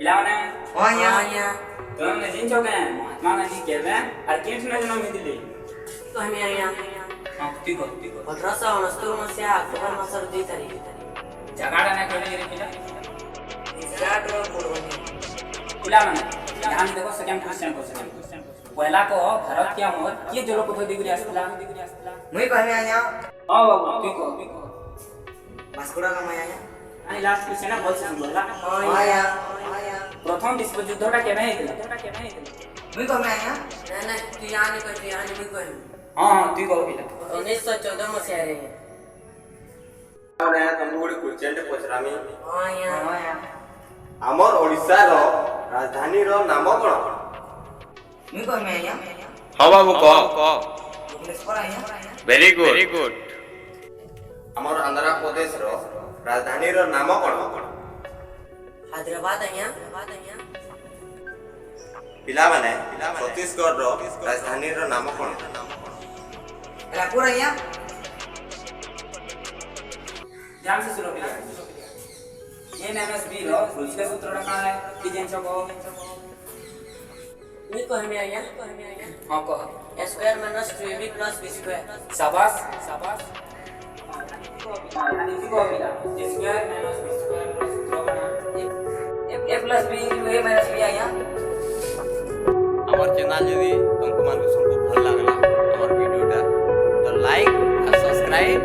पिलाने आया तुमने जिन चौके महात्मा गांधी के में और किस ने जन्म दिली तो हमें आया हां ठीक हो 1869 से अक्टूबर मास 2 तारीख जगाड़ा ने कोने रे पिला जाट रो पूर्वनी पिलाने ध्यान देखो सेकंड क्वेश्चन पहला को भारत क्या मोर ये जो लोग दिगरी आसला मुई कहमे आया हां बाबू ठीक हो वास्कोड़ा का आया आणि लास्ट क्वेश्चन है बोल से बोला आया प्रथम विश्व युद्ध का केबे हेतला मुई कहमे आया ना तू यानी मुई कहमे हां ठीक हो पिला 1914 मसिया रे ने तंदुड़ी क्वेश्चन पचरामी आया आमर ओडिसा रो राजधानी रो नाम कोन मुई कहमे आया हाँ बाबू कह भुवनेश्वर आया वेरी गुड आमर आंध्र प्रदेश रो राजधानी रो नाम कोन हैदराबाद आया पिला माने छत्तीसगढ़ रो राजधानी रो नाम कोन रायपुर आया ध्यान से सुनो पिला ये एमएसबी रो रुचि सूत्र रखा है कि जेन को मुई कहमे आया हां कह a square minus 2ab plus b square शाबाश यानी को मिला square minus B square plus सूत्र बना a plus b a minus b आया हमार चैनल यदि तुमको मानक सबको भल लागला हमार वीडियोटा तो लाइक और सब्सक्राइब